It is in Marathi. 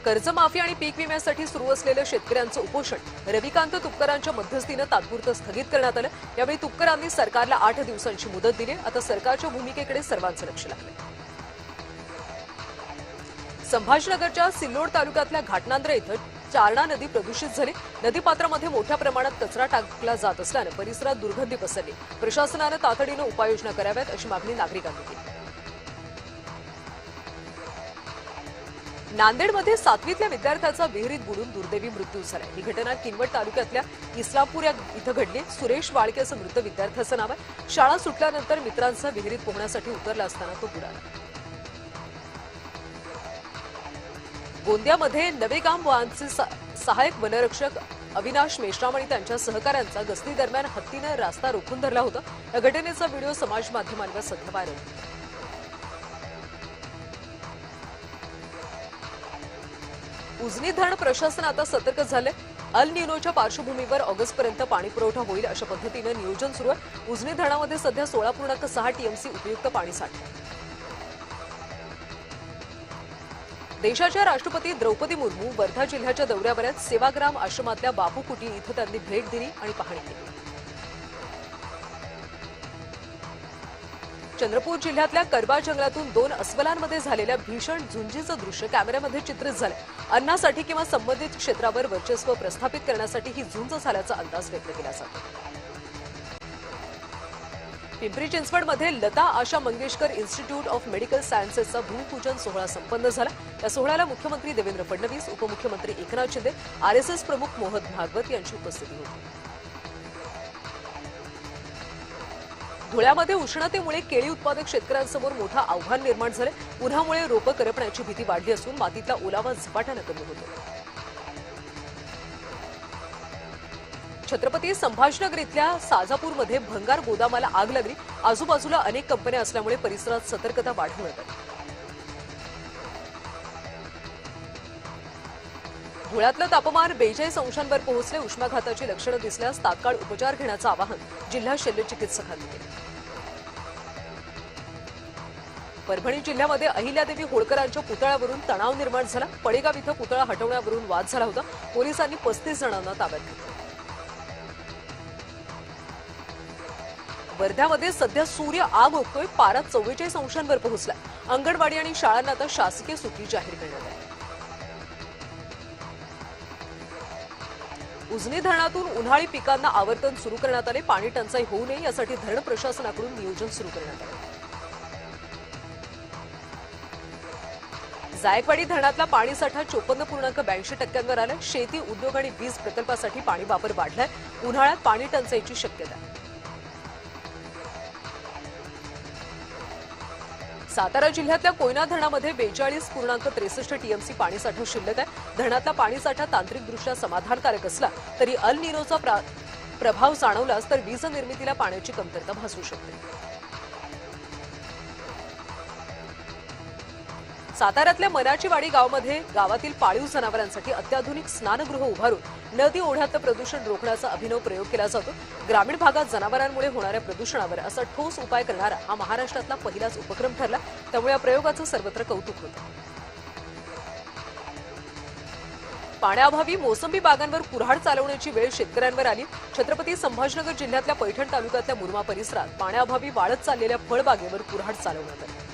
कर्जमाफी आणि पीक विम्यासाठी सुरू असलेलं शेतकऱ्यांचं उपोषण रविकांत तुपकरांच्या मध्यस्थीने तात्पुरतं स्थगित करण्यात आलं। यावेळी तुपकरांनी सरकारला 8 दिवसांची मुदत दिली। आता सरकारच्या भूमिकेकडे सर्वांचं लक्ष लागलं। संभाजीनगरच्या सिल्लोड तालुक्यातल्या घाटनांद्रा इथं चारणा नदी प्रदूषित झाली। नदीपात्रामध्ये मोठ्या प्रमाणात कचरा टाकला जात असल्याने परिसरात दुर्गंधी पसरली। प्रशासनाने तातडीने उपाययोजना कराव्यात अशी मागणी नागरिकांनी केली। नांदेडमध्ये 7वीतल्या विद्यार्थ्याचा विहिरीत बुडून दुर्दैवी मृत्यू झाला। ही घटना किनवट तालुक्यातल्या इस्लामपूर इथं घडली। सुरेश वाळके असं मृत विद्यार्थ्याचं नाव आहे। शाळा सुटल्यानंतर मित्रांसह विहिरीत पोहण्यासाठी उतरला असताना तो बुडाला। गोंदियामध्ये नवेगाम वाहनचे सहाय्यक वनरक्षक अविनाश मेश्राम आणि त्यांच्या सहकाऱ्यांचा गस्ती दरम्यान हत्तीनं रास्ता रोखून धरला होता। या घटनेचा व्हिडिओ समाज माध्यमांवर सध्या व्हायरल होतो। उजनी धरण प्रशासन आता सतर्क झाले। अल निनोच्या पार्श्वभूमीवर ऑगस्टपर्यंत पाणी पुरवठा होईल अशा पद्धतीने नियोजन सुरू आहे। उजनी धरणामध्ये सध्या 16.6 टीएमसी उपयुक्त पाणी साठे। देशाच्या राष्ट्रपती द्रौपदी मुर्मू वर्धा जिल्ह्याच्या दौऱ्यावर आहेत। सेवाग्राम आश्रमातल्या बापू कुटी इथं त्यांनी भेट दिली आणि पाहणी केली। चंद्रपूर जिल्ह्यातल्या करबा जंगलातून 2 अस्वलांमध्ये झालेल्या भीषण झुंजीचं दृश्य कॅमेऱ्यामध्ये चित्रित झालं। अन्नासाठी किंवा संबंधित क्षेत्रावर वर्चस्व प्रस्थापित करण्यासाठी ही झुंज झाल्याचा अंदाज व्यक्त केला जातो। पिंपरी चिंचवडमध्ये लता आशा मंगेशकर इन्स्टिट्यूट ऑफ मेडिकल सायन्सेसचा भूमिपूजन सोहळा संपन्न झाला। या सोहळ्याला मुख्यमंत्री देवेंद्र फडणवीस, उपमुख्यमंत्री एकनाथ शिंदे, आरएसएस प्रमुख मोहन भागवत यांची उपस्थिती होती। धुळ्यामध्ये उष्णतेमुळे केळी उत्पादक शेतकऱ्यांसमोर मोठं आव्हान निर्माण झाले। उन्हामुळे रोपं करपण्याची भीती वाढली असून मातीतला ओलावा झपाट्याने कमी होतो। छत्रपती संभाजीनगर इथल्या साजापूरमध्ये भंगार गोदामाला आग लागली। आजूबाजूला अनेक कंपन्या असल्यामुळे परिसरात सतर्कता वाढवण्यात आली। धुळ्यातलं तापमान 42 अंशांवर पोहोचले। उष्माघाताची लक्षणं दिसल्यास तात्काळ उपचार घेण्याचं आवाहन जिल्हा शल्य चिकित्सकांनी केलं। परभणी जिल्ह्यामध्ये अहिल्यादेवी होळकरांच्या पुतळ्यावरून तणाव निर्माण झाला। पडेगाव इथं पुतळा हटवण्यावरून वाद झाला होता। पोलिसांनी 35 जणांना ताब्यात घेतलं। वर्ध्यामध्ये सध्या सूर्य आग ओकतोय। पारा 44 अंशांवर पोहोचला। अंगणवाडी आणि शाळांना आता शासकीय सुट्टी जाहीर करण्यात आली। उजनी धरणातून उन्हाळी पिकांना आवर्तन सुरू करण्यात आले। पाणी टंचाई होऊ नये यासाठी धरण प्रशासनाकडून नियोजन सुरू करण्यात आले। जायकवाडी धरणातला पाणीसाठा 54.82% आलाय। शेती, उद्योग आणि वीज प्रकल्पासाठी पाणी वापर वाढलाय। उन्हाळ्यात पाणी टंचाईची शक्यता आहे। सातारा जिल्ह्यातल्या कोयना धरणामध्ये 42.63 टीएमसी पाणीसाठा शिल्लक आहे। धरणातला पाणीसाठा तांत्रिकदृष्ट्या समाधानकारक असला तरी अल निनोचा प्रभाव जाणवलास तर वीज निर्मितीला पाण्याची कमतरता भासू शकते। साताऱ्यातल्या मनाचीवाडी गावामध्ये गावातील पाळीव जनावरांसाठी अत्याधुनिक स्नानगृह उभारून नदी ओढ्यातलं प्रदूषण रोखण्याचा अभिनव प्रयोग केला जातो। ग्रामीण भागात जनावरांमुळे होणाऱ्या प्रदूषणावर असा ठोस उपाय करणारा हा महाराष्ट्रातला पहिलाच उपक्रम ठरला। त्यामुळे या प्रयोगाचं सर्वत्र कौतुक होतं। पाण्याअभावी मोसंबी बागांवर कुऱ्हाड चालवण्याची वेळ शेतकऱ्यांवर आली। छत्रपती संभाजीनगर जिल्ह्यातल्या पैठण तालुक्यातल्या मुरमा परिसरात पाण्याअभावी वाळत चाललेल्या फळबागेवर कुऱ्हाड चालवण्यात आली।